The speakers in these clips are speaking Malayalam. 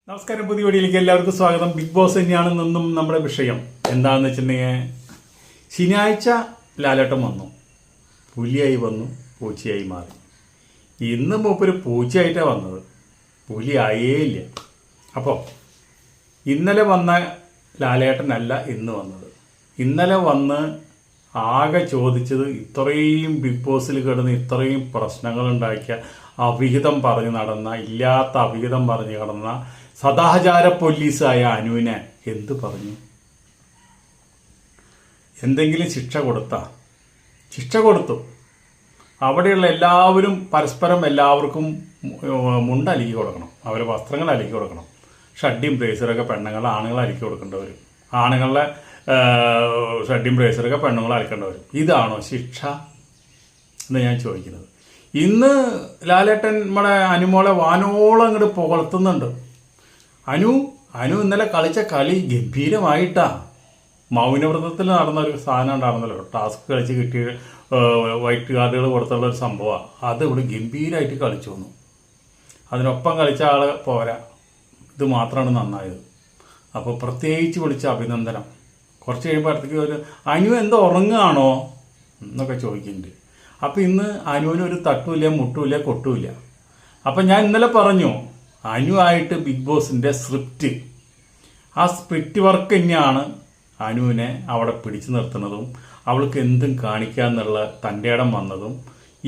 നമസ്കാരം, പുതിയ വീഡിയോയിലേക്ക് എല്ലാവർക്കും സ്വാഗതം. ബിഗ് ബോസ് തന്നെയാണ് നിന്നും നമ്മുടെ വിഷയം. എന്താണെന്ന് വെച്ചിട്ടുണ്ടെങ്കിൽ, ശനിയാഴ്ച ലാലേട്ടൻ വന്നു, പുലിയായി വന്നു, പൂച്ചയായി മാറി. ഇന്ന് മൂപ്പര് പൂച്ചയായിട്ടാണ് വന്നത്, പുലിയായേ ഇല്ല. അപ്പോൾ ഇന്നലെ വന്ന ലാലേട്ടനല്ല ഇന്ന് വന്നത്. ഇന്നലെ വന്ന് ആകെ ചോദിച്ചത് ഇത്രയും ബിഗ് ബോസിൽ കിടന്ന് ഇത്രയും പ്രശ്നങ്ങൾ ഉണ്ടാക്കിയ, അവിഹിതം പറഞ്ഞു നടന്ന, ഇല്ലാത്ത അവിഹിതം പറഞ്ഞു നടന്ന സദാചാര പോലീസായ അനുവിനെ എന്ത് പറഞ്ഞു? എന്തെങ്കിലും ശിക്ഷ കൊടുത്തു. അവിടെയുള്ള എല്ലാവരും പരസ്പരം എല്ലാവർക്കും മുണ്ട് അലക്കി കൊടുക്കണം, അവരെ വസ്ത്രങ്ങൾ അലക്കി കൊടുക്കണം. ഷഡ്ഡിയും ബ്രേസറൊക്കെ പെണ്ണുങ്ങൾ, ആണുങ്ങൾ അലക്കി കൊടുക്കേണ്ടവരും, ആണുങ്ങളുടെ ഷഡ്ഡിയും ബ്രേസറൊക്കെ പെണ്ണുങ്ങൾ അലക്കേണ്ടവരും. ഇതാണോ ശിക്ഷ എന്ന് ഞാൻ ചോദിക്കുന്നത്. ഇന്ന് ലാലേട്ടൻ നമ്മുടെ അനുമോളെ വാനോളം അങ്ങോട്ട് പുകഴ്ത്തുന്നുണ്ട്. അനു ഇന്നലെ കളിച്ച കളി ഗംഭീരമായിട്ടാ. മൗനവ്രതത്തിൽ നടന്ന ഒരു സാധനം ഉണ്ടായിരുന്നല്ലോ, ടാസ്ക് കളിച്ച് കിട്ടിയ വൈറ്റ് കാർഡുകൾ കൊടുത്തുള്ള ഒരു സംഭവമാണ്. അത് ഇവിടെ ഗംഭീരമായിട്ട് കളിച്ചു വന്നു. അതിനൊപ്പം കളിച്ച ആള് പോരാ, ഇത് മാത്രമാണ് നന്നായത്. അപ്പോൾ പ്രത്യേകിച്ച് വിളിച്ച അഭിനന്ദനം. കുറച്ച് കഴിയുമ്പോൾ അടുത്തേക്ക് ഒരു അനു എന്തോ ഉറങ്ങുകയാണോ എന്നൊക്കെ ചോദിക്കുന്നുണ്ട്. അപ്പം ഇന്ന് അനുവിനൊരു തട്ടുമില്ല, മുട്ടുമില്ല, കൊട്ടുമില്ല. അപ്പം ഞാൻ ഇന്നലെ പറഞ്ഞു, അനുവായിട്ട് ബിഗ് ബോസിൻ്റെ സ്ക്രിപ്റ്റ്, ആ സ്ക്രിപ്റ്റ് വർക്ക് തന്നെയാണ് അനുവിനെ അവിടെ പിടിച്ചു നിർത്തുന്നതും അവൾക്ക് എന്തും കാണിക്കാന്നുള്ള തൻ്റെ ഇടം വന്നതും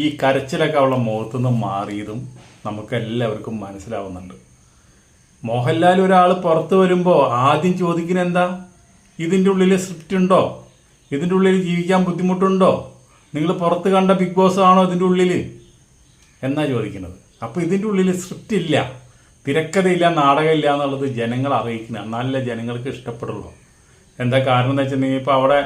ഈ കരച്ചിലൊക്കെ അവളുടെ മുഖത്തുനിന്ന് മാറിയതും നമുക്കെല്ലാവർക്കും മനസ്സിലാവുന്നുണ്ട്. മോഹൻലാൽ ഒരാൾ പുറത്ത് വരുമ്പോൾ ആദ്യം ചോദിക്കുന്നത് എന്താ? ഇതിൻ്റെ ഉള്ളിൽ സ്ക്രിപ്റ്റ് ഉണ്ടോ? ഇതിൻ്റെ ഉള്ളിൽ ജീവിക്കാൻ ബുദ്ധിമുട്ടുണ്ടോ? നിങ്ങൾ പുറത്ത് കണ്ട ബിഗ് ബോസ് ആണോ ഇതിൻ്റെ ഉള്ളിൽ എന്നാ ചോദിക്കുന്നത്. അപ്പോൾ ഇതിൻ്റെ ഉള്ളിൽ സ്ക്രിപ്റ്റ് ഇല്ല, തിരക്കഥയില്ല, നാടകമില്ല എന്നുള്ളത് ജനങ്ങൾ അറിയിക്കണം, എന്നാലല്ലേ ജനങ്ങൾക്ക് ഇഷ്ടപ്പെടുള്ളൂ. എന്താ കാരണം എന്ന് വെച്ചിട്ടുണ്ടെങ്കിൽ, ഇപ്പോൾ അവിടെ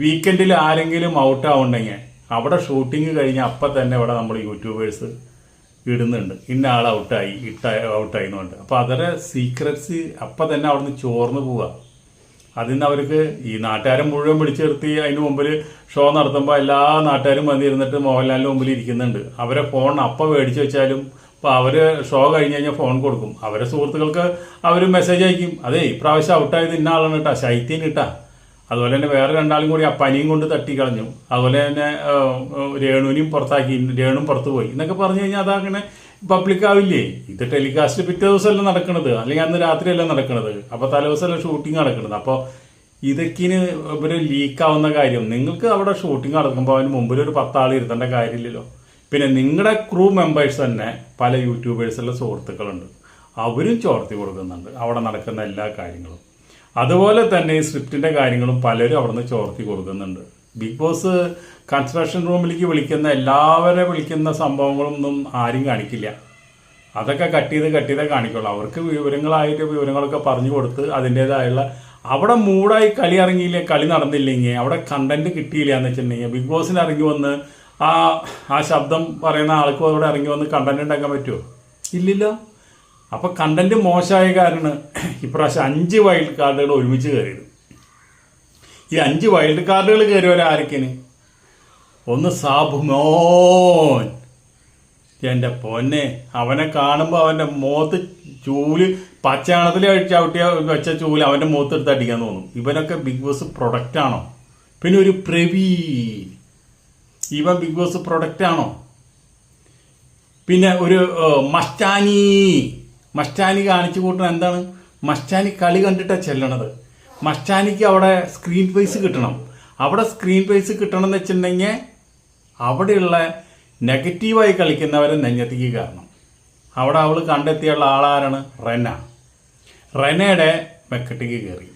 വീക്കെൻഡിൽ ആരെങ്കിലും ഔട്ടാവുണ്ടെങ്കിൽ അവിടെ ഷൂട്ടിങ് കഴിഞ്ഞാൽ അപ്പം തന്നെ ഇവിടെ നമ്മൾ യൂട്യൂബേഴ്സ് ഇടുന്നുണ്ട്, ഇന്ന ആൾ ഔട്ടായി എന്നുണ്ട്. അപ്പോൾ അതരെ സീക്രറ്റ്സ് അപ്പം തന്നെ അവിടെ നിന്ന് ചോർന്ന് പോവുക. അതിന്ന് അവർക്ക് ഈ നാട്ടുകാരെ മുഴുവൻ പിടിച്ചു നിർത്തി അതിന് മുമ്പിൽ ഷോ നടത്തുമ്പോൾ എല്ലാ നാട്ടുകാരും വന്നിരുന്നിട്ട് മോഹൻലാലിൻ്റെ മുമ്പിൽ ഇരിക്കുന്നുണ്ട്. അവരെ ഫോൺ അപ്പം മേടിച്ചു വെച്ചാലും അപ്പോൾ അവർ ഷോ കഴിഞ്ഞ് കഴിഞ്ഞാൽ ഫോൺ കൊടുക്കും. അവരെ സുഹൃത്തുക്കൾക്ക് അവർ മെസ്സേജ് അയക്കും, അതേ ഇപ്രാവശ്യം ഔട്ടായത് ഇന്ന ആളാണ് കേട്ടാ, ശൈത്യൻ കിട്ടാ. അതുപോലെ തന്നെ വേറെ രണ്ടാളും കൂടി ആ പനിയും കൊണ്ട് തട്ടിക്കളഞ്ഞു. അതുപോലെ തന്നെ രേണുവിനെയും പുറത്താക്കി, രേണുവും പുറത്തു പോയി എന്നൊക്കെ പറഞ്ഞു കഴിഞ്ഞാൽ അതങ്ങനെ പബ്ലിക് ആവില്ലേ? ഇത് ടെലികാസ്റ്റ് പിറ്റേ ദിവസമല്ല നടക്കുന്നത്, അല്ലെങ്കിൽ അന്ന് രാത്രിയല്ല നടക്കുന്നത്, അപ്പോൾ തലേദിവസമല്ല ഷൂട്ടിങ് നടക്കുന്നത്. അപ്പോൾ ഇതൊക്കെ ഇവർ ലീക്കാവുന്ന കാര്യം. നിങ്ങൾക്ക് അവിടെ ഷൂട്ടിങ് നടക്കുമ്പോൾ അതിന് മുമ്പിൽ ഒരു 10 ആൾ ഇരുത്തേണ്ട കാര്യമില്ലല്ലോ. പിന്നെ നിങ്ങളുടെ ക്രൂ മെമ്പേഴ്സ് തന്നെ പല യൂട്യൂബേഴ്സുള്ള സുഹൃത്തുക്കളുണ്ട്, അവരും ചോർത്തി കൊടുക്കുന്നുണ്ട് അവിടെ നടക്കുന്ന എല്ലാ കാര്യങ്ങളും. അതുപോലെ തന്നെ ഈ സ്ക്രിപ്റ്റിൻ്റെ കാര്യങ്ങളും പലരും അവിടെ നിന്ന് ചോർത്തി കൊടുക്കുന്നുണ്ട്. ബിഗ് ബോസ് കൺസ്ട്രക്ഷൻ റൂമിലേക്ക് എല്ലാവരെ വിളിക്കുന്ന സംഭവങ്ങളൊന്നും ആരും കാണിക്കില്ല. അതൊക്കെ കട്ട് ചെയ്ത് കാണിക്കുള്ളൂ. അവർക്ക് വിവരങ്ങളൊക്കെ പറഞ്ഞു കൊടുത്ത് അതിൻ്റേതായുള്ള അവിടെ മൂടായി കളി ഇറങ്ങിയില്ലേ, കളി നടന്നില്ലെങ്കിൽ, അവിടെ കണ്ടന്റ് കിട്ടിയില്ല എന്ന് വെച്ചിട്ടുണ്ടെങ്കിൽ ബിഗ് ബോസിന് ഇറങ്ങി വന്ന് ആ ശബ്ദം പറയുന്ന ആൾക്കും അവിടെ ഇറങ്ങി വന്ന് കണ്ടന്റ് ഉണ്ടാക്കാൻ പറ്റുമോ? ഇല്ലല്ലോ. അപ്പോൾ കണ്ടന്റ് മോശമായ കാരണം ഇപ്രാവശ്യം 5 വൈൽഡ് കാർഡുകൾ ഒരുമിച്ച് കയറിയത്. ഈ 5 വൈൽഡ് കാർഡുകൾ കയറിയവരാരൊക്കെയാണ്? ഒന്ന് സാബുമോൻ, എൻ്റെ പൊന്നെ, അവനെ കാണുമ്പോൾ അവൻ്റെ മുഖത്ത് ചൂല് പച്ചയാണത്തിൽ ചവിട്ടിയ വെച്ച ചൂല് അവൻ്റെ മുഖത്ത് എടുത്ത് അടിക്കാൻ തോന്നും. ഇവനൊക്കെ ബിഗ് ബോസ് പ്രൊഡക്റ്റാണോ? പിന്നെ ഒരു പ്രവീൺ, ഇവൻ ബിഗ് ബോസ് പ്രൊഡക്റ്റാണോ? പിന്നെ ഒരു മസ്റ്റാനി കാണിച്ചു കൂട്ടണം. എന്താണ് മസ്റ്റാനി? കളി കണ്ടിട്ടാണ് ചെല്ലണത്. മസ്റ്റാനിക്ക് അവിടെ സ്ക്രീൻ പേസ് കിട്ടണം. അവിടെ സ്ക്രീൻ പേസ് കിട്ടണം എന്ന് വെച്ചിട്ടുണ്ടെങ്കിൽ അവിടെയുള്ള നെഗറ്റീവായി കളിക്കുന്നവരെ നെഞ്ഞത്തേക്ക് കയറണം. അവിടെ അവൾ കണ്ടെത്തിയുള്ള ആളാരാണ്? റെനയുടെ മെക്കറ്റിക്ക് കയറി.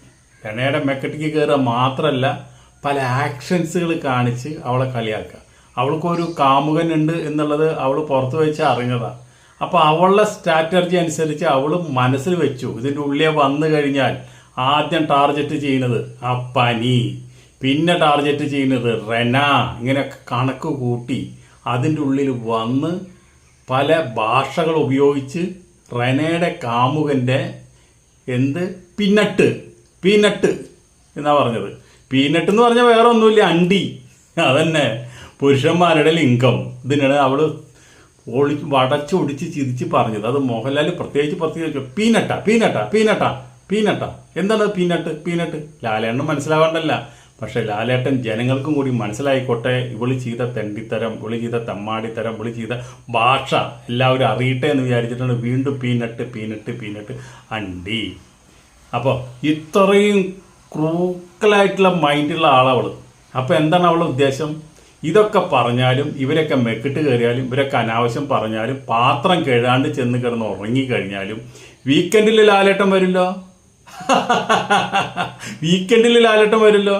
റെനയുടെ മെക്കറ്റിക്ക് കയറുക മാത്രമല്ല, പല ആക്ഷൻസുകൾ കാണിച്ച് അവളെ കളിയാക്കുക. അവൾക്കൊരു കാമുകനുണ്ട് എന്നുള്ളത് അവൾ പുറത്ത് വെച്ച് അറിഞ്ഞതാണ്. അപ്പോൾ അവളുടെ സ്ട്രാറ്റജി അനുസരിച്ച് അവൾ മനസ്സിൽ വെച്ചു, ഇതിൻ്റെ ഉള്ളിൽ വന്നു കഴിഞ്ഞാൽ ആദ്യം ടാർഗറ്റ് ചെയ്യുന്നത് ആ പനി, പിന്നെ ടാർഗറ്റ് ചെയ്യുന്നത് റെന, ഇങ്ങനെയൊക്കെ കണക്ക് കൂട്ടി അതിൻ്റെ ഉള്ളിൽ വന്ന് പല ഭാഷകൾ ഉപയോഗിച്ച് റെനയുടെ കാമുകൻ്റെ പീനട്ട് എന്നാ പറഞ്ഞത്. പീനട്ട് എന്ന് പറഞ്ഞാൽ വേറെ ഒന്നുമില്ല, അണ്ടി. അതന്നെ പുരുഷന്മാരുടെ ലിംഗം. ഇതിനാണ് അവൾ വടച്ചൊടിച്ച് ചിരിച്ച് പറഞ്ഞത്. അത് മോഹൻലാൽ പ്രത്യേകിച്ച് പീനട്ടാ പീനട്ടാ പീനട്ടാ പീനട്ടാ. എന്താണ് പീനട്ട്? ലാലേട്ടന് മനസ്സിലാവണ്ടല്ല. പക്ഷെ ലാലേട്ടൻ ജനങ്ങൾക്കും കൂടി മനസ്സിലായിക്കോട്ടെ, ഇവള് ചെയ്ത തെണ്ടിത്തരം, ഇവള് ചെയ്ത തെമ്മാടിത്തരം, ഇവള് ചെയ്ത ഭാഷ എല്ലാവരും അറിയട്ടെ എന്ന് വിചാരിച്ചിട്ടാണ് വീണ്ടും പീനട്ട് അണ്ടി. അപ്പോൾ ഇത്രയും ക്രൂക്കലായിട്ടുള്ള മൈൻഡുള്ള ആളവള്. അപ്പോൾ എന്താണ് അവളുടെ ഉദ്ദേശം? ഇതൊക്കെ പറഞ്ഞാലും ഇവരൊക്കെ മെക്കിട്ട് കയറിയാലും ഇവരൊക്കെ അനാവശ്യം പറഞ്ഞാലും പാത്രം കഴുകാണ്ട് ചെന്ന് കിടന്ന് ഉറങ്ങിക്കഴിഞ്ഞാലും വീക്കെൻഡിൽ ലാലേട്ടൻ വരില്ലോ.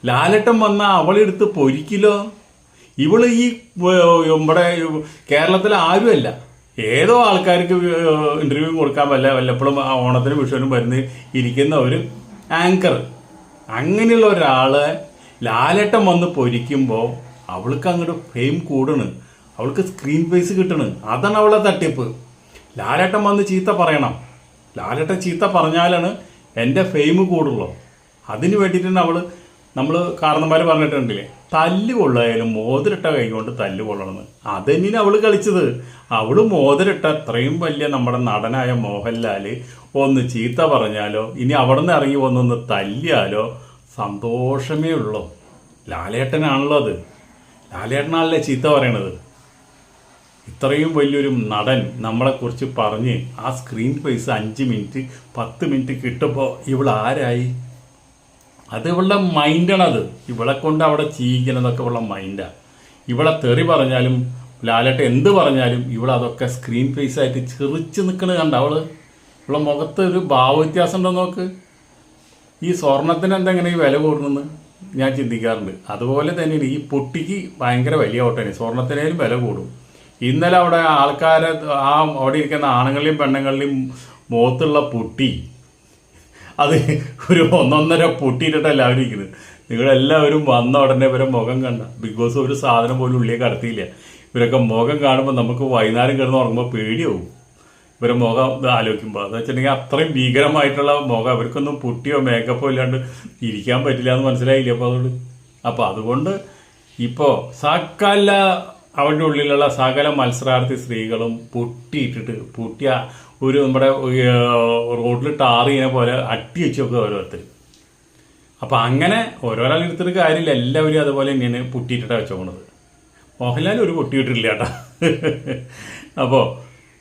ലാലേട്ടൻ വന്നാൽ അവളെടുത്ത് പൊരിക്കില്ലോ. ഇവള് ഈ നമ്മുടെ കേരളത്തിലെ ആരുമല്ല, ഏതോ ആൾക്കാർക്ക് ഇന്റർവ്യൂ കൊടുക്കാൻ വല്ലപ്പോഴും ഓണത്തിന് വിഷുവിനും വരുന്ന ഇരിക്കുന്ന ഒരു ആങ്കർ. അങ്ങനെയുള്ള ഒരാളെ ലാലേട്ടൻ വന്ന് പൊരിക്കുമ്പോൾ അവൾക്ക് അങ്ങോട്ട് ഫെയിം കൂടണ്, അവൾക്ക് സ്ക്രീൻ പേസ് കിട്ടണ്. അതാണ് അവളെ തട്ടിപ്പ്. ലാലേട്ടൻ വന്ന് ചീത്ത പറയണം. ലാലേട്ടൻ ചീത്ത പറഞ്ഞാലാണ് എൻ്റെ ഫെയിം കൂടുള്ളൂ. അതിന് വേണ്ടിയിട്ടാണ് നമ്മൾ കാരണന്മാർ പറഞ്ഞിട്ടുണ്ടല്ലേ, തല്ല് കൊള്ളായാലും മോതിരിട്ട കൈ കൊണ്ട് തല്ല് കൊള്ളണമെന്ന്. അതെന്നിന് അവള് കളിച്ചത്. അവള് മോതിരിട്ട അത്രയും വലിയ നമ്മുടെ നടനായ മോഹൻലാല് ഒന്ന് ചീത്ത പറഞ്ഞാലോ ഇനി അവിടെ നിന്ന് ഇറങ്ങി വന്നൊന്ന് തല്ലിയാലോ സന്തോഷമേ ഉള്ളൂ. ലാലേട്ടനാണല്ലോ അത്. ലാലേട്ടനാണല്ലേ ചീത്ത പറയണത്. ഇത്രയും വലിയൊരു നടൻ നമ്മളെക്കുറിച്ച് പറഞ്ഞ് ആ സ്ക്രീൻ പേസ് 5 മിനിറ്റ് 10 മിനിറ്റ് കിട്ടുമ്പോൾ ഇവൾ ആരായി? അത് ഇവളുടെ മൈൻഡാണത്. ഇവളെ കൊണ്ട് അവിടെ ചെയ്യിക്കണതൊക്കെ ഇവളുടെ മൈൻഡാണ്. ഇവളെ തെറി പറഞ്ഞാലും ലാലേട്ടൻ എന്ത് പറഞ്ഞാലും ഇവളതൊക്കെ സ്ക്രീൻ പേസ് ആയിട്ട് ചെറിച്ച് നിൽക്കണത് കണ്ട ഇവളെ മുഖത്ത് ഒരു ഭാവവ്യത്യാസം ഉണ്ടോ നോക്ക്. ഈ സ്വർണത്തിന് എന്തെങ്ങനെ ഈ വില കൂടുന്നെന്ന് ഞാൻ ചിന്തിക്കാറുണ്ട്. അതുപോലെ തന്നെ ഈ പൊട്ടിക്ക് ഭയങ്കര വലിയ ഓട്ടമാണ്. സ്വർണത്തിനേലും വില കൂടും. ഇന്നലെ അവിടെ ആൾക്കാരെ അവിടെ ഇരിക്കുന്ന ആണുങ്ങളുടെയും പെണ്ണുങ്ങളുടെയും മുഖത്തുള്ള പൊട്ടി, അത് ഒരു 1.5 പൊട്ടിയിട്ടിട്ട് എല്ലാവരും ഇരിക്കുന്നത്. നിങ്ങളെല്ലാവരും വന്ന ഉടനെ ഇവരെ മുഖം കണ്ട. ബിഗ് ബോസ് ഒരു സാധനം പോലും ഉള്ളിലേക്ക് കടത്തിയില്ല. ഇവരൊക്കെ മുഖം കാണുമ്പോൾ നമുക്ക് വൈകുന്നേരം കിടന്ന് ഉറങ്ങുമ്പോൾ പേടിയാവും. ഇവരെ മുഖം ആലോചിക്കുമ്പോൾ എന്ന് വെച്ചിട്ടുണ്ടെങ്കിൽ അത്രയും ഭീകരമായിട്ടുള്ള മുഖം. അവർക്കൊന്നും പൊട്ടിയോ മേക്കപ്പോ ഇല്ലാണ്ട് ഇരിക്കാൻ പറ്റില്ല എന്ന് മനസ്സിലായില്ല. അപ്പോൾ അതുകൊണ്ട് ഇപ്പോൾ സകല അവൻ്റെ ഉള്ളിലുള്ള സകല മത്സരാർത്ഥി സ്ത്രീകളും പൊട്ടിയ ഒരു നമ്മുടെ റോഡിൽ ടാറിനെ പോലെ അട്ടി വെച്ചൊക്കെ ഓരോരുത്തർ. അപ്പം അങ്ങനെ ഓരോരാൾ എടുത്തിട്ട് കാര്യമില്ല. എല്ലാവരും അതുപോലെ തന്നെയാണ് പൊട്ടിയിട്ടിട്ടാണ് വെച്ചോണത്. മോഹൻലാൽ ഒരു പൊട്ടിയിട്ടില്ല കേട്ടോ. അപ്പോൾ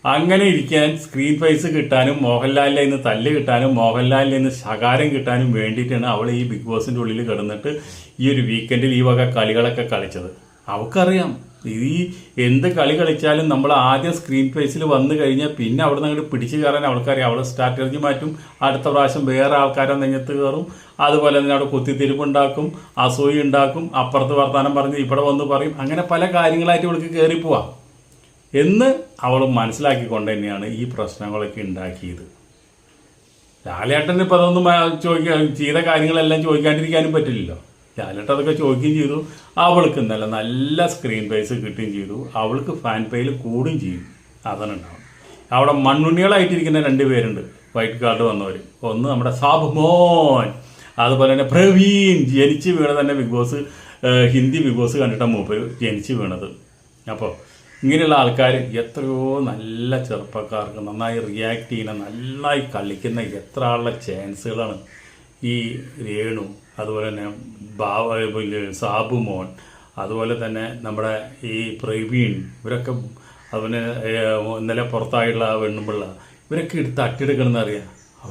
അങ്ങനെ ഇരിക്കാൻ സ്ക്രീൻ പ്രൈസ് കിട്ടാനും മോഹൻലാലിൻ്റെ നിന്ന് തല്ല് കിട്ടാനും മോഹൻലാലിൻ്റെ നിന്ന് ശകാരം കിട്ടാനും വേണ്ടിയിട്ടാണ് അവൾ ഈ ബിഗ് ബോസിൻ്റെ ഉള്ളിൽ കിടന്നിട്ട് ഈ ഒരു വീക്കെൻഡിൽ ഈ വക കളികളൊക്കെ കളിച്ചത്. അവൾക്കറിയാം ഈ എന്ത് കളി കളിച്ചാലും നമ്മൾ ആദ്യം സ്ക്രീൻ പ്രൈസിൽ വന്നു കഴിഞ്ഞാൽ പിന്നെ അവിടെ നിന്ന് അങ്ങോട്ട് പിടിച്ചു കയറാൻ അവൾക്കറിയാം. അവൾ സ്ട്രാറ്റജി മാറ്റും. അടുത്ത പ്രാവശ്യം വേറെ ആൾക്കാരെ നെഞ്ഞത്ത് കയറും. അതുപോലെ തന്നെ അവിടെ കുത്തിത്തിരിപ്പുണ്ടാക്കും, അസൂയ ഉണ്ടാക്കും, അപ്പുറത്ത് വർത്താനം പറഞ്ഞ് ഇവിടെ വന്ന് പറയും. അങ്ങനെ പല കാര്യങ്ങളായിട്ട് അവൾക്ക് കയറിപ്പോവാം എന്ന് അവൾ മനസ്സിലാക്കിക്കൊണ്ട് തന്നെയാണ് ഈ പ്രശ്നങ്ങളൊക്കെ ഉണ്ടാക്കിയത്. ലാലേട്ടന് ഇപ്പം അതൊന്നും ചെയ്ത കാര്യങ്ങളെല്ലാം ചോദിക്കാണ്ടിരിക്കാനും പറ്റില്ലല്ലോ. ലാലേട്ടൻ അതൊക്കെ ചോദിക്കുകയും ചെയ്തു. അവൾക്ക് നല്ല സ്ക്രീൻ പേസ് കിട്ടുകയും ചെയ്തു. അവൾക്ക് ഫാൻ പേയിൽ കൂടുകയും ചെയ്യും. അതാണ് ഉണ്ടാവും. അവിടെ മണ്ണുണ്ണികളായിട്ടിരിക്കുന്ന 2 പേരുണ്ട് വൈറ്റ് കാർഡ് വന്നവർ. ഒന്ന് നമ്മുടെ സാബ് മോൻ, അതുപോലെ തന്നെ പ്രവീൺ. ജനിച്ച് വീണ തന്നെ Bigg Boss Hindi Bigg Boss കണ്ടിട്ടാണ് മൂപ്പർ ജനിച്ച് വീണത്. അപ്പോൾ ഇങ്ങനെയുള്ള ആൾക്കാർ എത്രയോ നല്ല ചെറുപ്പക്കാർക്ക് നന്നായി റിയാക്ട് ചെയ്യുന്ന നന്നായി കളിക്കുന്ന എത്ര ആളുടെ ചാൻസുകളാണ്. ഈ രേണു, അതുപോലെ തന്നെ സാബു മോൻ, അതുപോലെ തന്നെ നമ്മുടെ ഈ പ്രവീൺ, ഇവരൊക്കെ അതുപോലെ ഇന്നലെ പുറത്തായിട്ടുള്ള വെണ്ണുമ്പിള്ള, ഇവരൊക്കെ എടുത്ത് അട്ടിയെടുക്കണമെന്ന് അറിയാം.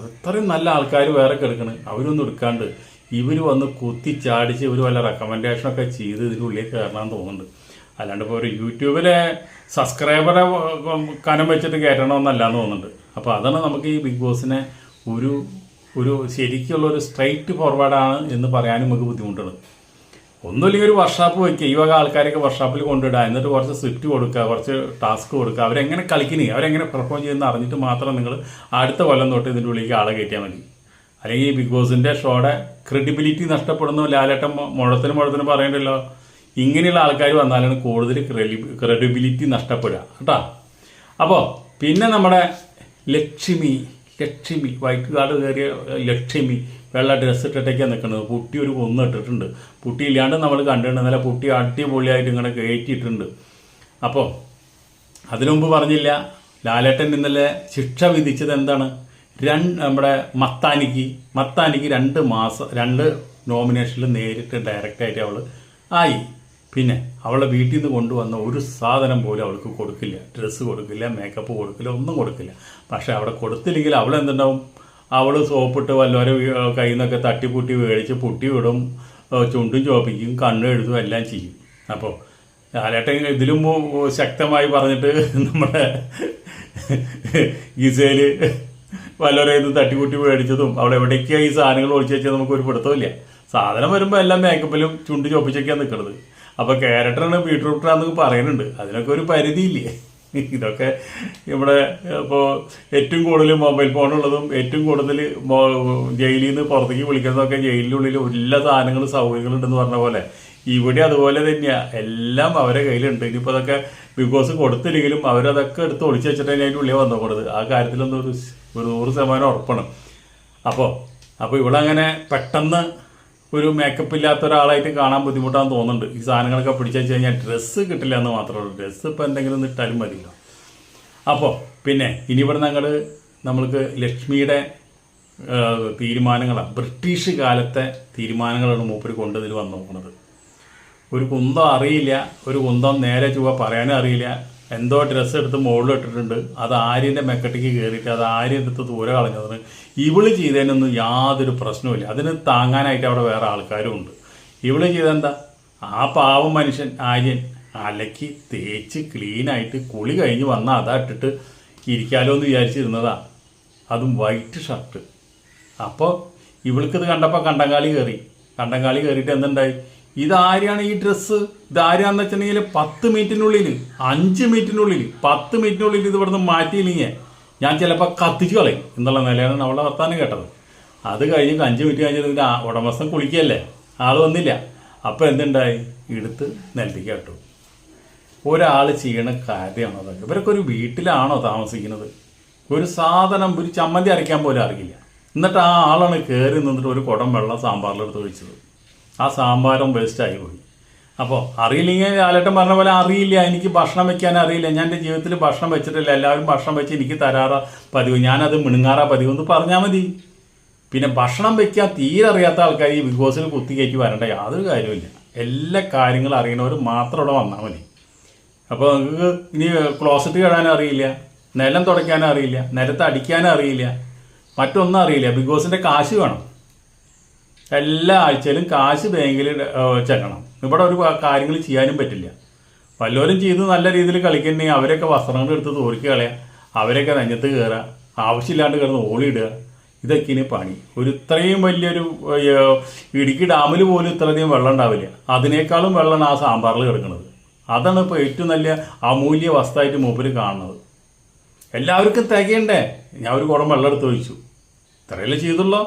അത്രയും നല്ല ആൾക്കാർ വേറെ കിടക്കണം. അവരൊന്നും എടുക്കാണ്ട് ഇവർ വന്ന് കുത്തിച്ചാടിച്ച് ഇവർ വല്ല റെക്കമെൻഡേഷനൊക്കെ ചെയ്ത് ഇതിനുള്ളിലേക്ക് കയറണമെന്ന് തോന്നുന്നുണ്ട്. അല്ലാണ്ട് ഇപ്പോൾ ഒരു യൂട്യൂബിലെ സബ്സ്ക്രൈബറെ കനം വെച്ചിട്ട് കയറ്റണമെന്നല്ലാന്ന് തോന്നുന്നുണ്ട്. അപ്പോൾ അതാണ് നമുക്ക് ഈ ബിഗ് ബോസിനെ ഒരു ശരിക്കുള്ള ഒരു സ്ട്രൈറ്റ് ഫോർവേഡാണ് എന്ന് പറയാനും നമുക്ക് ബുദ്ധിമുട്ടാണ്. ഒന്നുമില്ലെങ്കിൽ ഒരു വർക്ക്ഷോപ്പ് വയ്ക്കുക, ഈ വക ആൾക്കാരൊക്കെ വർക്ക്ഷോപ്പിൽ കൊണ്ടിടുക, എന്നിട്ട് കുറച്ച് സ്ക്രിപ്റ്റ് കൊടുക്കുക, കുറച്ച് ടാസ്ക് കൊടുക്കുക, അവരെങ്ങനെ കളിക്കുന്നത്, അവരെങ്ങനെ പെർഫോം ചെയ്യുന്ന അറിഞ്ഞിട്ട് മാത്രം നിങ്ങൾ അടുത്ത കൊല്ലം തൊട്ട് ഇതിൻ്റെ ഉള്ളിലേക്ക് ആളെ കയറ്റിയാൽ മതി. അല്ലെങ്കിൽ ഈ ബിഗ് ബോസിൻ്റെ ഷോയുടെ ക്രെഡിബിലിറ്റി നഷ്ടപ്പെടുന്നു. ലാലേട്ടൻ മുഴത്തിന് പറയണ്ടല്ലോ. ഇങ്ങനെയുള്ള ആൾക്കാർ വന്നാലാണ് കൂടുതൽ ക്രെഡിബിലിറ്റി നഷ്ടപ്പെടുക കേട്ടോ. അപ്പോൾ പിന്നെ നമ്മുടെ ലക്ഷ്മി വൈറ്റ് കാർഡ് കയറിയ ലക്ഷ്മി വെള്ള ഡ്രസ്സ് ഇട്ടിട്ടൊക്കെയാണ് നിൽക്കുന്നത്. പുട്ടി ഒരു കൊന്ന് ഇട്ടിട്ടുണ്ട്. പുട്ടി ഇല്ലാണ്ട് നമ്മൾ കണ്ടിട്ടുണ്ട്. നല്ല പുട്ടി അടിപൊളിയായിട്ട് ഇങ്ങനെ കയറ്റിയിട്ടുണ്ട്. അപ്പോൾ അതിനു മുമ്പ് പറഞ്ഞില്ല, ലാലേട്ടൻ ഇന്നലെ ശിക്ഷ വിധിച്ചത് എന്താണ്? നമ്മുടെ മത്താനിക്ക് 2 മാസം 2 നോമിനേഷനിൽ നേരിട്ട് ഡയറക്റ്റായിട്ട് അവൾ ആയി. പിന്നെ അവളെ വീട്ടിൽ നിന്ന് കൊണ്ടുവന്ന ഒരു സാധനം പോലും അവൾക്ക് കൊടുക്കില്ല. ഡ്രസ്സ് കൊടുക്കില്ല, മേക്കപ്പ് കൊടുക്കില്ല, ഒന്നും കൊടുക്കില്ല. പക്ഷെ അവിടെ കൊടുത്തില്ലെങ്കിൽ അവൾ എന്തുണ്ടാവും? അവൾ സോപ്പിട്ട് വല്ലവരെ കയ്യിൽ നിന്നൊക്കെ തട്ടിപ്പുട്ടി മേടിച്ച് പുട്ടി വിടും, ചുണ്ടും ചോപ്പിക്കും, കണ്ണും എഴുതും, എല്ലാം ചെയ്യും. അപ്പോൾ ലാലേട്ടൻ ഇതിലും ശക്തമായി പറഞ്ഞിട്ട് നമ്മുടെ ഗിസേല് വല്ലവരെയും തട്ടിക്കൂട്ടി മേടിച്ചതും അവിടെ എവിടേക്കാണ് ഈ സാധനങ്ങൾ ഒളിച്ചു വെച്ചാൽ നമുക്കൊരു പിടുത്തമില്ല. സാധനം വരുമ്പോൾ എല്ലാം മേക്കപ്പിലും ചുണ്ട് ചോപ്പിച്ചൊക്കെയാണ് നിൽക്കുന്നത്. അപ്പോൾ ക്യാരക്ടറാണ് ബീട്രൂട്ടാന്നൊക്കെ പറയുന്നുണ്ട്. അതിനൊക്കെ ഒരു പരിധിയില്ലേ? ഇതൊക്കെ ഇവിടെ ഇപ്പോൾ ഏറ്റവും കൂടുതൽ മൊബൈൽ ഫോണുള്ളതും ഏറ്റവും കൂടുതൽ ജയിലിൽ നിന്ന് പുറത്തേക്ക് വിളിക്കുന്നതൊക്കെ ജയിലിനുള്ളിൽ എല്ലാ സാധനങ്ങളും സൗകര്യങ്ങളുണ്ടെന്ന് പറഞ്ഞ പോലെ ഇവിടെ അതുപോലെ തന്നെയാണ്. എല്ലാം അവരെ കയ്യിലുണ്ട്. ഇനിയിപ്പോൾ അതൊക്കെ ബിഗ് ബോസ് കൊടുത്തില്ലെങ്കിലും അവരതൊക്കെ എടുത്ത് ഒളിച്ചു വെച്ചിട്ട് അതിൻ്റെ ഉള്ളിൽ വന്നോക്കണത്. ആ കാര്യത്തിലൊന്നും ഒരു 100% ഉറപ്പാണ്. അപ്പോൾ ഇവിടെ അങ്ങനെ പെട്ടെന്ന് ഒരു മേക്കപ്പ് ഇല്ലാത്ത ഒരാളായിട്ട് കാണാൻ ബുദ്ധിമുട്ടാന്ന് തോന്നുന്നുണ്ട്. ഈ സാധനങ്ങളൊക്കെ പിടിച്ചു വെച്ച് കഴിഞ്ഞാൽ ഡ്രസ്സ് കിട്ടില്ല എന്ന് മാത്രമേ ഉള്ളൂ. ഡ്രസ്സ് ഇപ്പോൾ എന്തെങ്കിലും ഒന്ന് ഇട്ടാലും മതിയല്ലോ. അപ്പോൾ പിന്നെ ഇനി ഇവിടെ നമ്മൾക്ക് ലക്ഷ്മിയുടെ തീരുമാനങ്ങളാണ്, ബ്രിട്ടീഷ് കാലത്തെ തീരുമാനങ്ങളാണ് മൂപ്പര് കൊണ്ടതിൽ വന്നു നോക്കുന്നത്. ഒരു കുന്തം അറിയില്ല, ഒരു കുന്തം നേരെ ചുവ പറയാനും അറിയില്ല. എന്തോ ഡ്രസ്സ് എടുത്ത് മുകളിൽ ഇട്ടിട്ടുണ്ട്. അത് ആര്യൻ്റെ മെക്കട്ടിക്ക് കയറിയിട്ട് അത് ആര്യ എടുത്ത് ദൂരെ കളഞ്ഞതിന് ഇവള് ചെയ്തതിനൊന്നും യാതൊരു പ്രശ്നവുമില്ല. അതിന് താങ്ങാനായിട്ട് അവിടെ വേറെ ആൾക്കാരും ഉണ്ട്. ഇവള് ചെയ്തെന്താ? ആ പാവം മനുഷ്യൻ ആര്യൻ അലക്കി തേച്ച് ക്ലീനായിട്ട് കുളി കഴിഞ്ഞ് വന്നാൽ അതാ ഇട്ടിട്ട് ഇരിക്കാലോ എന്ന് വിചാരിച്ചിരുന്നതാ. അതും വൈറ്റ് ഷർട്ട്. അപ്പോൾ ഇവൾക്കിത് കണ്ടപ്പോൾ കണ്ടങ്കാളി കയറിയിട്ട് എന്തുണ്ടായി? ഇതാര്യാണ് ഈ ഡ്രസ്സ്? ഇതാര്യാന്ന് വെച്ചിട്ടുണ്ടെങ്കിൽ 10 മിനിറ്റിനുള്ളിൽ 5 മിനിറ്റിനുള്ളിൽ 10 മിനിറ്റിനുള്ളിൽ ഇത് ഇവിടുന്ന് മാറ്റിയില്ലെങ്കിൽ ഞാൻ ചിലപ്പോൾ കത്തിച്ചു കളയും എന്നുള്ള നിലയാണ് അവളുടെ വർത്താനം കേട്ടത്. അത് കഴിഞ്ഞ് 5 മിനിറ്റ് കഴിഞ്ഞിട്ട് ഉടമസ്ഥൻ കുളിക്കുകയല്ലേ, ആൾ വന്നില്ല. അപ്പോൾ എന്തുണ്ടായി? എടുത്ത് നിലത്തേക്ക് കേട്ടു. ഒരാൾ ചെയ്യണ കാര്യമാണോ അതൊക്കെ? ഇവരൊക്കെ ഒരു വീട്ടിലാണോ താമസിക്കുന്നത്? ഒരു സാധനം, ഒരു ചമ്മന്തി അരയ്ക്കാൻ പോലും അറിയില്ല. എന്നിട്ട് ആ ആളാണ് കയറി നിന്നിട്ട് ഒരു കുടം വെള്ളം സാമ്പാറിലെടുത്ത് ഒഴിച്ചത്. ആ സാമ്പാറും വേസ്റ്റായി പോയി. അപ്പോൾ അറിയില്ലെങ്കിൽ ലാലേട്ടൻ പറഞ്ഞ പോലെ അറിയില്ല, എനിക്ക് ഭക്ഷണം വെക്കാൻ അറിയില്ല, ഞാൻ എൻ്റെ ജീവിതത്തിൽ ഭക്ഷണം വെച്ചിട്ടില്ല, എല്ലാവരും ഭക്ഷണം വെച്ച് എനിക്ക് തരാറാ പതിവ്, ഞാനത് മിണുങ്ങാറാ പതിവ് എന്ന് പറഞ്ഞാൽ മതി. പിന്നെ ഭക്ഷണം വെക്കാൻ തീരെ അറിയാത്ത ആൾക്കാർ ഈ ബിഗ് ബോസിൽ കുത്തിക്കയറ്റി വരേണ്ട യാതൊരു കാര്യമില്ല. എല്ലാ കാര്യങ്ങളും അറിയണവർ മാത്രം ഇവിടെ വന്നാൽ മതി. അപ്പോൾ നിങ്ങൾക്ക് ഇനി ക്ലോസറ്റ് കഴുകാനും അറിയില്ല, നിലം തുടയ്ക്കാനും അറിയില്ല, നിലത്ത് അടിക്കാനും അറിയില്ല, മറ്റൊന്നും അറിയില്ല. ബിഗ് ബോസിൻ്റെ കാശ് വേണം. എല്ലാ ആഴ്ചയിലും കാശ് ബാങ്കിൽ ചെല്ലണം. ഇവിടെ ഒരു കാര്യങ്ങൾ ചെയ്യാനും പറ്റില്ല. വല്ലവരും ചെയ്ത് നല്ല രീതിയിൽ കളിക്കണമെങ്കിൽ അവരൊക്കെ വസ്ത്രങ്ങൾ എടുത്ത് തോൽക്കി കളയുക, അവരൊക്കെ നെഞ്ഞത്ത് കയറുക, ആവശ്യമില്ലാണ്ട് കിടന്ന് ഓളിയിടുക, ഇതൊക്കെയാണ് പണി. ഇത്രയും വലിയൊരു ഇടുക്കി ഡാമിൽ പോലും ഇത്രയധികം വെള്ളം ഉണ്ടാവില്ല. അതിനേക്കാളും വെള്ളമാണ് ആ സാമ്പാറിൽ കിടക്കുന്നത്. അതാണ് ഇപ്പോൾ ഏറ്റവും നല്ല അമൂല്യ വസ്തുവായിട്ട് മൂപ്പര് കാണുന്നത്. എല്ലാവർക്കും തികയണ്ടേ? ഞാൻ ഒരു കുടം വെള്ളം എടുത്ത് ഒഴിച്ചു, ഇത്രയല്ലേ ചെയ്തുള്ളൂ.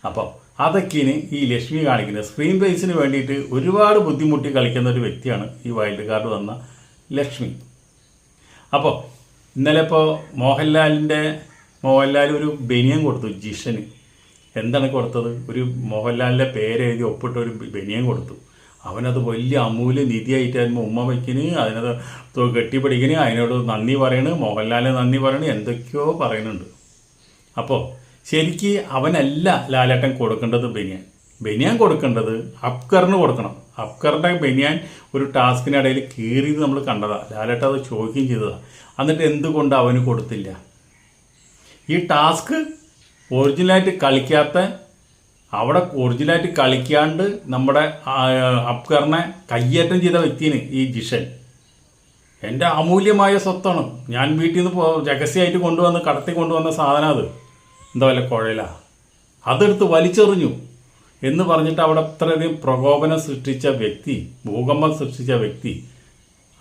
അപ്പോൾ അതൊക്കെയാണ് ഈ ലക്ഷ്മി കാണിക്കുന്നത്. സ്ക്രീൻ ബേസിന് വേണ്ടിയിട്ട് ഒരുപാട് ബുദ്ധിമുട്ടി കളിക്കുന്ന ഒരു വ്യക്തിയാണ് ഈ വൈൽഡ് കാർഡ് വന്ന ലക്ഷ്മി. അപ്പോൾ ഇന്നലെ ഇപ്പോൾ മോഹൻലാൽ ഒരു ബനിയൻ കൊടുത്തു ജിഷന്. എന്താണ് കൊടുത്തത്? ഒരു മോഹൻലാലിൻ്റെ പേരെഴുതി ഒപ്പിട്ട ഒരു ബനിയൻ കൊടുത്തു. അവനത് വലിയ അമൂല്യ നിധിയായിട്ടായിരുന്നു ഉമ്മ വയ്ക്കണ്, അതിനത് കെട്ടിപ്പിടിക്കണ്, അതിനോട് നന്ദി പറയണ്, മോഹൻലാലിന് നന്ദി പറയണ്, എന്തൊക്കെയോ പറയുന്നുണ്ട്. അപ്പോൾ ശരിക്ക് അവനല്ല ലാലേട്ടൻ കൊടുക്കേണ്ടത് ബനിയാൻ കൊടുക്കേണ്ടത് അപ്കറിന് കൊടുക്കണം. അപ്കറിൻ്റെ ബനിയാൻ ഒരു ടാസ്കിനിടയിൽ കീറിയത് നമ്മൾ കണ്ടതാണ്. ലാലേട്ടൻ അത് ചോദിക്കുകയും ചെയ്തതാണ്. എന്നിട്ട് എന്തുകൊണ്ട് അവന് കൊടുത്തില്ല? ഈ ടാസ്ക് ഒറിജിനലായിട്ട് കളിക്കാത്ത, അവിടെ ഒറിജിനലായിട്ട് കളിക്കാണ്ട് നമ്മുടെ അപ്കറിനെ കയ്യേറ്റം ചെയ്ത വ്യക്തിയാണ് ഈ ജിഷൻ. എൻ്റെ അമൂല്യമായ സ്വത്താണ്, ഞാൻ വീട്ടിൽ നിന്ന് രഹസ്യമായിട്ട് കടത്തി കൊണ്ടുവന്ന സാധനം. അത് എന്താ വല്ല കുഴല, അതെടുത്ത് വലിച്ചെറിഞ്ഞു എന്ന് പറഞ്ഞിട്ട് അവിടെ അത്രയധികം പ്രകോപനം സൃഷ്ടിച്ച വ്യക്തി, ഭൂകമ്പം സൃഷ്ടിച്ച വ്യക്തി,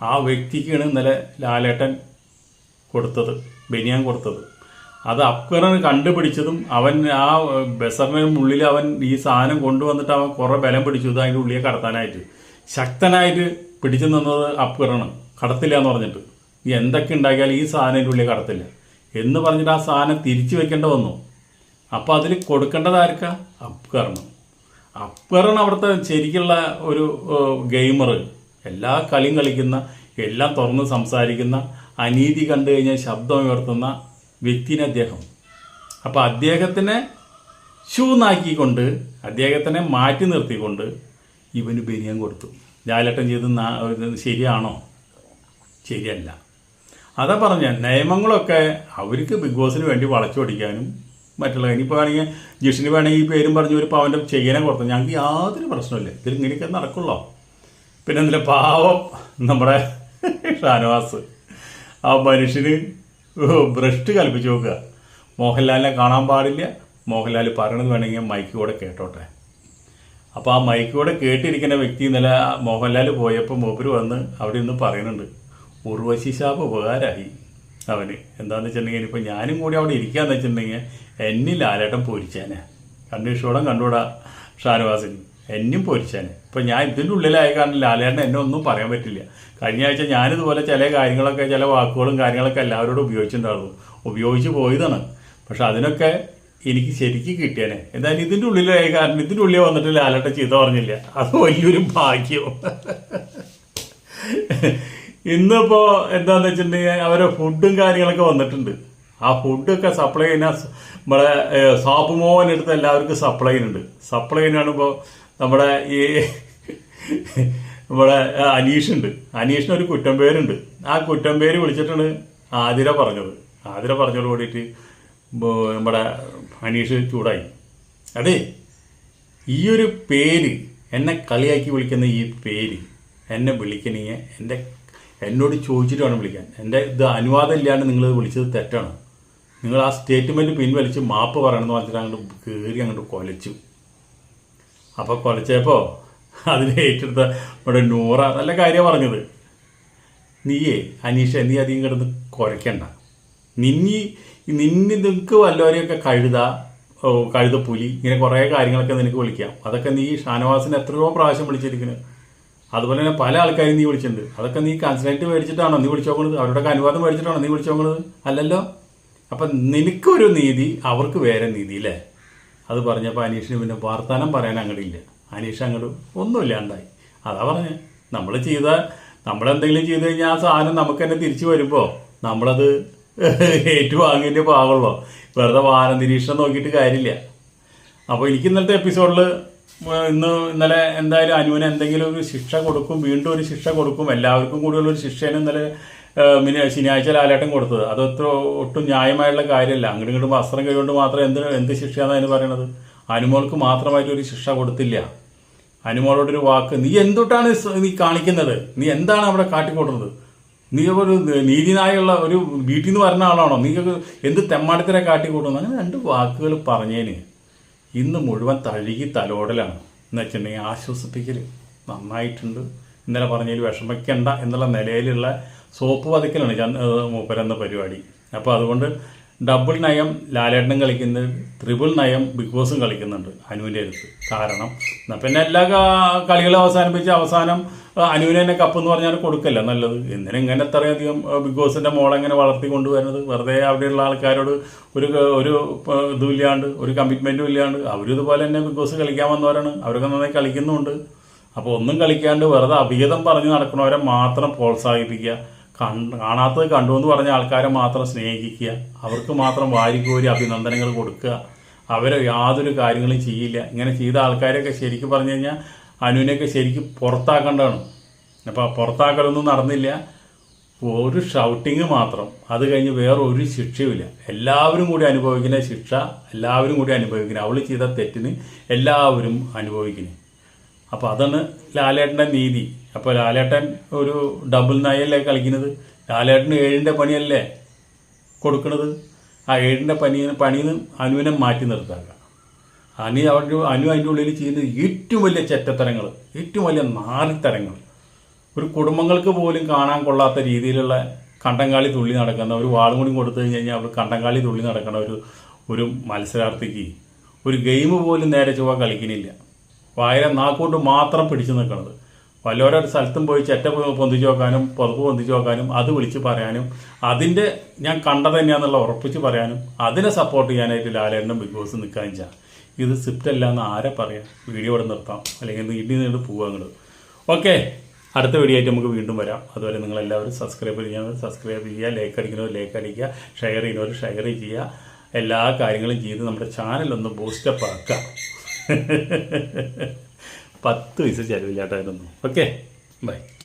ആ വ്യക്തിക്കാണ് ഇന്നലെ ലാലേട്ടൻ ബനിയാൻ കൊടുത്തത്. അത് അപ്കറിന് കണ്ടുപിടിച്ചതും അവൻ ആ ബസറിന് ഉള്ളിൽ അവൻ ഈ സാധനം കൊണ്ടുവന്നിട്ട് അവൻ കുറേ ബലം പിടിച്ചു അതിൻ്റെ ഉള്ളിയെ കടത്താനായിട്ട്. ശക്തനായിട്ട് പിടിച്ചു നിന്നത് അപ്കറാണ്. കടത്തില്ല എന്ന് പറഞ്ഞിട്ട് എന്തൊക്കെ ഉണ്ടാക്കിയാലും ഈ സാധനം ഉള്ളിൽ കടത്തില്ല എന്ന് പറഞ്ഞിട്ട് ആ സാധനം തിരിച്ചു വെക്കേണ്ട വന്നു. അപ്പോൾ അതിൽ കൊടുക്കേണ്ടത് ആർക്കാ? അപ്കറാണ് അവിടുത്തെ ശരിക്കുള്ള ഒരു ഗെയിമർ. എല്ലാ കളിയും കളിക്കുന്ന, എല്ലാം തുറന്ന് സംസാരിക്കുന്ന, അനീതി കണ്ടു കഴിഞ്ഞാൽ ശബ്ദം ഉയർത്തുന്ന വ്യക്തിനെ അദ്ദേഹം. അപ്പോൾ അദ്ദേഹത്തിനെ ഷൂന്നാക്കിക്കൊണ്ട് അദ്ദേഹത്തിനെ മാറ്റി നിർത്തിക്കൊണ്ട് ഇവന് ബനിയം കൊടുത്തു. ലാലേട്ടൻ ചെയ്ത് ശരിയാണോ? ശരിയല്ല. അതാ പറഞ്ഞ നിയമങ്ങളൊക്കെ അവർക്ക് ബിഗ് ബോസിന് വേണ്ടി വളച്ചൊടിക്കാനും മറ്റുള്ള. ഇനിയിപ്പോൾ വേണമെങ്കിൽ ജിഷിന് വേണമെങ്കിൽ ഈ പേരും പറഞ്ഞ് ഒരു പവൻ്റെ ചെയ്യാനെ കൊടുത്തു. ഞങ്ങൾക്ക് യാതൊരു പ്രശ്നമില്ല. ഇതിൽ ഇങ്ങനെയൊക്കെ നടക്കുള്ളൂ. പിന്നെ എന്തില്ല പാവം നമ്മുടെ ഷാനവാസ് ആ മനുഷ്യന് ഭ്രഷ്ട് കൽപ്പിച്ച് നോക്കുക. മോഹൻലാലിനെ കാണാൻ പാടില്ല, മോഹൻലാൽ പറയണത് വേണമെങ്കിൽ മൈക്കിലൂടെ കേട്ടോട്ടെ. അപ്പോൾ ആ മൈക്കിലൂടെ കേട്ടിരിക്കുന്ന വ്യക്തി ഇന്നലെ മോഹൻലാൽ പോയപ്പോൾ മൂപ്പര് വന്ന് അവിടെ നിന്ന് പറയുന്നുണ്ട്, ഉർവശി ശാപ് ഉപകാരമായി അവന്. എന്താണെന്ന് വെച്ചിട്ടുണ്ടെങ്കിൽ ഇനിയിപ്പോൾ ഞാനും കൂടി അവിടെ ഇരിക്കാന്ന് വെച്ചിട്ടുണ്ടെങ്കിൽ എന്നിൽ ലാലേട്ടൻ പൊരിച്ചേനെ. കണ്ണീഷോളം കണ്ടുകൂടാ ഷാനവാസിന്, എന്നും പൊരിച്ചേനെ. ഇപ്പം ഞാൻ ഇതിൻ്റെ ഉള്ളിലായ കാരണം ലാലേട്ടൻ എന്നെ ഒന്നും പറയാൻ പറ്റില്ല. കഴിഞ്ഞ ആഴ്ച ഞാനിതുപോലെ ചില കാര്യങ്ങളൊക്കെ ചില വാക്കുകളും കാര്യങ്ങളൊക്കെ എല്ലാവരോടും ഉപയോഗിച്ചിട്ടുണ്ടായിരുന്നു. ഉപയോഗിച്ച് പോയതാണ്. പക്ഷെ അതിനൊക്കെ എനിക്ക് ശരിക്കും കിട്ടിയേനെ. എന്തായാലും ഇതിൻ്റെ ഉള്ളിലായ കാരണം ഇതിൻ്റെ ഉള്ളിൽ വന്നിട്ട് ലാലേട്ടൻ ചീത്ത പറഞ്ഞില്ല. അത് വലിയൊരു ഭാഗ്യം. ഇന്നിപ്പോൾ എന്താണെന്ന് വെച്ചിട്ടുണ്ടെങ്കിൽ അവരെ ഫുഡും കാര്യങ്ങളൊക്കെ വന്നിട്ടുണ്ട്. ആ ഫുഡൊക്കെ സപ്ലൈ ചെയ്യുന്ന നമ്മളെ സാപ്പ് മോഹനെടുത്ത് എല്ലാവർക്കും സപ്ലൈ ചെയ്യുന്നുണ്ട്. സപ്ലൈ ചെയ്യുന്നതാണിപ്പോൾ നമ്മുടെ ഈ നമ്മുടെ അനീഷുണ്ട്. അനീഷിനൊരു കുറ്റം പേരുണ്ട്. ആ കുറ്റം പേര് വിളിച്ചിട്ടാണ് ആതിര പറഞ്ഞത്. ആതിര പറഞ്ഞോട് കൂടിയിട്ട് നമ്മുടെ അനീഷ് ചൂടായി. അതെ, ഈ ഒരു പേര് എന്നെ കളിയാക്കി വിളിക്കുന്ന ഈ പേര് എന്നെ വിളിക്കണമെങ്കിൽ എന്നോട് ചോദിച്ചിട്ട് വേണം വിളിക്കാൻ. ഇത് അനുവാദം ഇല്ലാണ്ട് നിങ്ങൾ വിളിച്ചത് തെറ്റാണ്. നിങ്ങൾ ആ സ്റ്റേറ്റ്മെൻറ്റ് പിൻവലിച്ച് മാപ്പ് പറയണമെന്ന് പറഞ്ഞിട്ട് അങ്ങോട്ട് കയറി അങ്ങോട്ട് കൊലച്ചു. അപ്പോൾ കൊലച്ചപ്പോൾ അതിന് ഏറ്റെടുത്ത ഇവിടെ നൂറ നല്ല കാര്യമാണ് പറഞ്ഞത്. നീയേ അനീഷ, നീ അധികം കിടന്ന് കുരയ്ക്കണ്ട. നിനക്ക് വല്ലവരെയൊക്കെ കഴുത പുലി ഇങ്ങനെ കുറേ കാര്യങ്ങളൊക്കെ നിനക്ക് വിളിക്കാം. അതൊക്കെ നീ ഷാനവാസിന് എത്രയോ പ്രാവശ്യം വിളിച്ചിരിക്കുന്നത്. അതുപോലെ തന്നെ പല ആൾക്കാരും നീ വിളിച്ചിട്ടുണ്ട്. അതൊക്കെ നീ കൺസൾട്ട് മേടിച്ചിട്ടാണോ നീ വിളിച്ചു നോക്കുന്നത്? അവരുടെ അനുവാദം മേടിച്ചിട്ടാണോ നീ വിളിച്ചു നോക്കുന്നത്? അല്ലല്ലോ. അപ്പം നിനക്കൊരു നീതി, അവർക്ക് വേറെ നീതി അല്ലേ? അത് പറഞ്ഞപ്പോൾ അനീഷിന് പിന്നെ വർത്തമാനം പറയാൻ അങ്ങോട്ടില്ല. അനീഷ് അങ്ങോട്ട് ഒന്നുമില്ലാണ്ടായി. അതാ പറഞ്ഞത്, നമ്മളെന്തെങ്കിലും ചെയ്ത് കഴിഞ്ഞാൽ ആ സാധനം നമുക്ക് തന്നെ തിരിച്ചു വരുമ്പോൾ നമ്മളത് ഏറ്റുവാങ്ങിൻ്റെ പാകുള്ളൂ. വെറുതെ വാഹന നിരീക്ഷണം നോക്കിയിട്ട് കാര്യമില്ല. അപ്പോൾ എനിക്ക് ഇന്നലത്തെ എപ്പിസോഡിൽ ഇന്നലെ എന്തായാലും അനുവിന് എന്തെങ്കിലും ഒരു ശിക്ഷ കൊടുക്കും, വീണ്ടും ഒരു ശിക്ഷ കൊടുക്കും. എല്ലാവർക്കും കൂടിയുള്ളൊരു ശിക്ഷയാണ് ഇന്നലെ ശനിയാഴ്ച ലാലേട്ടൻ കൊടുത്തത്. അത് ഒട്ടും ന്യായമായുള്ള കാര്യമല്ല. അങ്ങോട്ടും ഇങ്ങോട്ടും വസ്ത്രം കഴിവുകൊണ്ട് മാത്രം എന്ത് ശിക്ഷയാണെന്ന് അതിന് പറയണത്? അനുമോൾക്ക് മാത്രമായിട്ടൊരു ശിക്ഷ കൊടുത്തില്ല. അനുമോളോടൊരു വാക്ക്, നീ എന്തൊട്ടാണ് നീ കാണിക്കുന്നത്? നീ എന്താണ് അവിടെ കാട്ടിക്കൊടുന്നത്? നീ ഒരു നീതിനായുള്ള ഒരു വീട്ടിൽ നിന്ന് വരുന്ന ആളാണോ? നീ എന്ത് തെമ്മാടിത്തരെ കാട്ടിക്കൂട്ടുന്നു? അങ്ങനെ 2 വാക്കുകൾ പറഞ്ഞതിന് ഇന്ന് മുഴുവൻ തഴുകി തലോടലാണ്. എന്ന് വെച്ചിട്ടുണ്ടെങ്കിൽ ആശ്വസിപ്പിക്കൽ നന്നായിട്ടുണ്ട്. ഇന്നലെ പറഞ്ഞതിൽ വിഷമിക്കണ്ട എന്നുള്ള നിലയിലുള്ള സോപ്പ് പതിക്കലാണ് മൂപ്പരെന്ന പരിപാടി. അപ്പോൾ അതുകൊണ്ട് ഡബിൾ നയം ലാലേട്ടനും കളിക്കുന്നത്, ട്രിപ്പിൾ നയം ബിഗ് ബോസും കളിക്കുന്നുണ്ട് അനുവിൻ്റെ അടുത്ത്. കാരണം പിന്നെ എല്ലാ കളികളും അവസാനിപ്പിച്ച് അവസാനം അനുവിനെ തന്നെ കപ്പ് എന്ന് പറഞ്ഞാൽ കൊടുക്കല്ല നല്ലത്. എന്തിനാ ഇങ്ങനെ അത്രയധികം ബിഗ് ബോസിൻ്റെ മോളെങ്ങനെ വളർത്തി കൊണ്ടുവരുന്നത്? വെറുതെ അവിടെയുള്ള ആൾക്കാരോട് ഒരു ഇതും ഇല്ലാണ്ട്, ഒരു കമ്മിറ്റ്മെൻറ്റും ഇല്ലാണ്ട്. അവരും ഇതുപോലെ തന്നെ ബിഗ് ബോസ് കളിക്കാൻ വന്നവരാണ്. അവരൊക്കെ നന്നായി കളിക്കുന്നുമുണ്ട്. അപ്പോൾ ഒന്നും കളിക്കാണ്ട് വെറുതെ അഭിഹിതം പറഞ്ഞ് നടക്കുന്നവരെ മാത്രം പ്രോത്സാഹിപ്പിക്കുക. കാണാത്തത് കണ്ടു എന്ന് പറഞ്ഞ ആൾക്കാരെ മാത്രം സ്നേഹിക്കുക. അവർക്ക് മാത്രം വാരിക്കോരി അഭിനന്ദനങ്ങൾ കൊടുക്കുക. അവരെ യാതൊരു കാര്യങ്ങളും ചെയ്യില്ല. ഇങ്ങനെ ചെയ്ത ആൾക്കാരെയൊക്കെ ശരിക്കും പറഞ്ഞു കഴിഞ്ഞാൽ അനുവിനെയൊക്കെ ശരിക്കും പുറത്താക്കേണ്ടതാണ്. അപ്പോൾ പുറത്താക്കലൊന്നും നടന്നില്ല. ഒരു ഷൗട്ടിങ് മാത്രം. അത് കഴിഞ്ഞ് വേറെ ഒരു ശിക്ഷയുമില്ല. എല്ലാവരും കൂടി അനുഭവിക്കുന്ന ശിക്ഷ എല്ലാവരും കൂടി അനുഭവിക്കുന്നത്. അവൾ ചെയ്ത തെറ്റിന് എല്ലാവരും അനുഭവിക്കുന്നത്. അപ്പോൾ അതാണ് ലാലേട്ടൻ്റെ നീതി. അപ്പോൾ ലാലേട്ടൻ ഒരു ഡബിൾ നയല്ലേ കളിക്കുന്നത്? ലാലേട്ടന് 7ന്റെ പണിയല്ലേ കൊടുക്കുന്നത്? ആ 7ന്റെ പണിയിൽ നിന്ന് അനുവിനെ മാറ്റി നിർത്താക്കുക. അനു അതിൻ്റെ ഉള്ളിൽ ചെയ്യുന്ന ഏറ്റവും വലിയ ചെറ്റത്തരങ്ങൾ, ഏറ്റവും വലിയ നാലിത്തരങ്ങൾ, ഒരു കുടുംബങ്ങൾക്ക് പോലും കാണാൻ കൊള്ളാത്ത രീതിയിലുള്ള കണ്ടങ്കാളി തുള്ളി നടക്കുന്ന, ഒരു വാളും കൂടി കൊടുത്തു കഴിഞ്ഞാൽ അവർ കണ്ടങ്കാളി തുള്ളി നടക്കുന്ന ഒരു മത്സരാർത്ഥിക്ക് ഒരു ഗെയിം പോലും നേരെ ചൊവ്വ കളിക്കുന്നില്ല. വായന നാക്കുകൊണ്ട് മാത്രം പിടിച്ചു നിൽക്കുന്നത്. വല്ലവരുടെ സ്ഥലത്തും പോയി ചെറ്റ പൊന്തിച്ച് നോക്കാനും പുതപ്പ് പൊന്തിച്ച് നോക്കാനും അത് വിളിച്ച് പറയാനും അതിൻ്റെ ഞാൻ കണ്ടത് തന്നെയാണെന്നുള്ള ഉറപ്പിച്ച് പറയാനും അതിനെ സപ്പോർട്ട് ചെയ്യാനായിട്ട് ലാലേട്ടനും ബിഗ് ബോസ് നിൽക്കാനും ചെയ്യാം. ഇത് സ്ക്രിപ്റ്റ് അല്ല എന്ന് ആരെ പറയാം? വീഡിയോ ഇവിടെ നിർത്താം, അല്ലെങ്കിൽ നീട്ടി പോവുക അങ്ങോട്ട്. ഓക്കെ, അടുത്ത വീഡിയോ ആയിട്ട് നമുക്ക് വീണ്ടും വരാം. അതുവരെ നിങ്ങളെല്ലാവരും സബ്സ്ക്രൈബ് ചെയ്യുക, ലൈക്ക് അടിക്കുന്നവർ ലൈക്ക് അടിക്കുക, ഷെയർ ചെയ്യുന്നവർ ഷെയർ ചെയ്യുക. എല്ലാ കാര്യങ്ങളും ചെയ്ത് നമ്മുടെ ചാനലൊന്ന് ബൂസ്റ്റപ്പ് ആക്കുക. 10 പൈസ ചിലവില്ലാട്ടായിരുന്നു. Okay, by.